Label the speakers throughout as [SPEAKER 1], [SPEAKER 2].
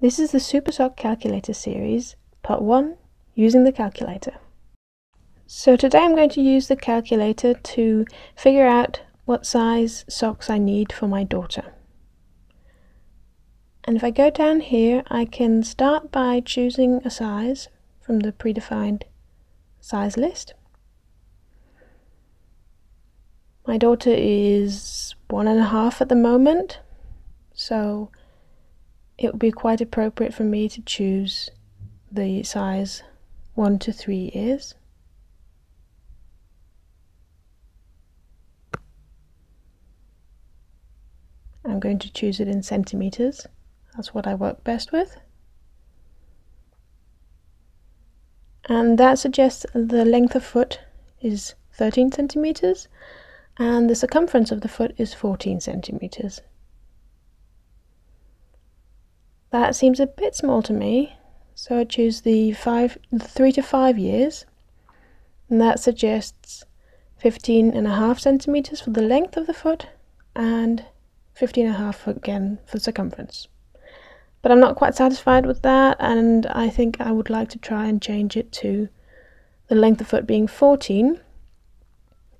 [SPEAKER 1] This is the Super Sock Calculator series, part 1, using the calculator. So today I'm going to use the calculator to figure out what size socks I need for my daughter. And if I go down here, I can start by choosing a size from the predefined size list. My daughter is 1.5 at the moment, so it would be quite appropriate for me to choose the size 1 to 3 ears. I'm going to choose it in centimeters. That's what I work best with. And that suggests the length of foot is 13 centimeters and the circumference of the foot is 14 centimeters. That seems a bit small to me, so I choose the 3 to 5 years, and that suggests 15.5 centimeters for the length of the foot and 15.5 again for circumference. But I'm not quite satisfied with that, and I think I would like to try and change it to the length of foot being 14.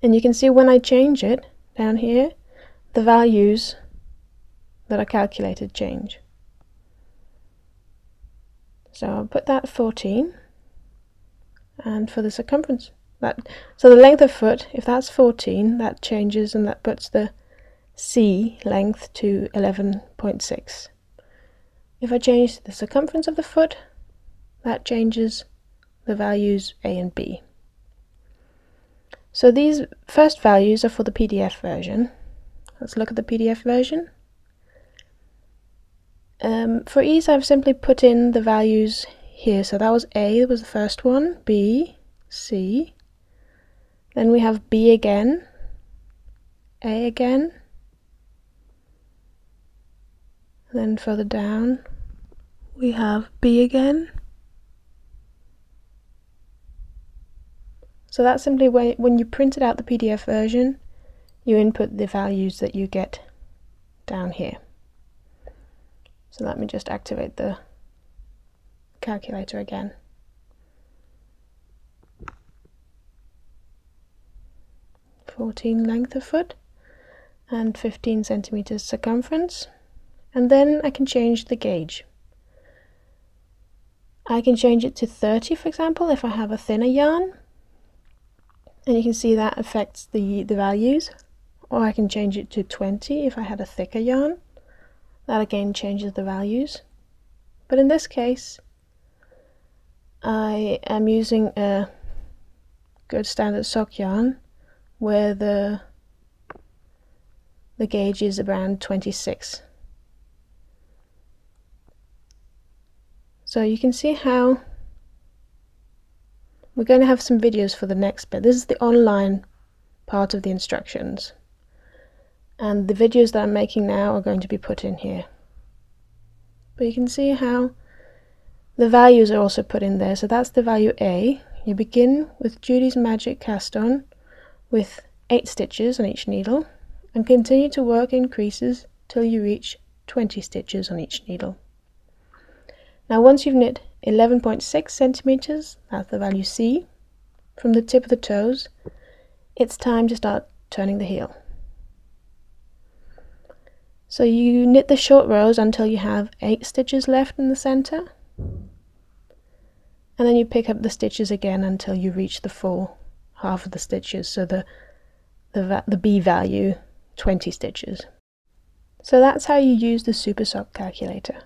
[SPEAKER 1] And you can see when I change it down here, the values that are calculated change. So I'll put that 14, and for the circumference, so the length of foot, if that's 14, that changes and that puts the C length to 11.6. If I change the circumference of the foot, that changes the values A and B. So these first values are for the PDF version. Let's look at the PDF version. For ease, I've simply put in the values here. So that was A, was the first one, B, C. Then we have B again, A again. Then further down, we have B again. So that's simply when you printed out the PDF version, you input the values that you get down here. So let me just activate the calculator again. (14) length of foot and 15 centimeters circumference. And then I can change the gauge. I can change it to 30, for example, if I have a thinner yarn. And you can see that affects the values. Or I can change it to 20 if I had a thicker yarn. That again changes the values. But in this case, I am using a good standard sock yarn where the gauge is around 26. So you can see how we're going to have some videos for the next bit. This is the online part of the instructions. And the videos that I'm making now are going to be put in here. But you can see how the values are also put in there. So that's the value A. You begin with Judy's Magic cast on with 8 stitches on each needle and continue to work increases till you reach 20 stitches on each needle. Now once you've knit 11.6 centimeters, that's the value C, from the tip of the toes, it's time to start turning the heel. So you knit the short rows until you have 8 stitches left in the center, and then you pick up the stitches again until you reach the full half of the stitches, so the B value, 20 stitches. So that's how you use the Super Sock calculator.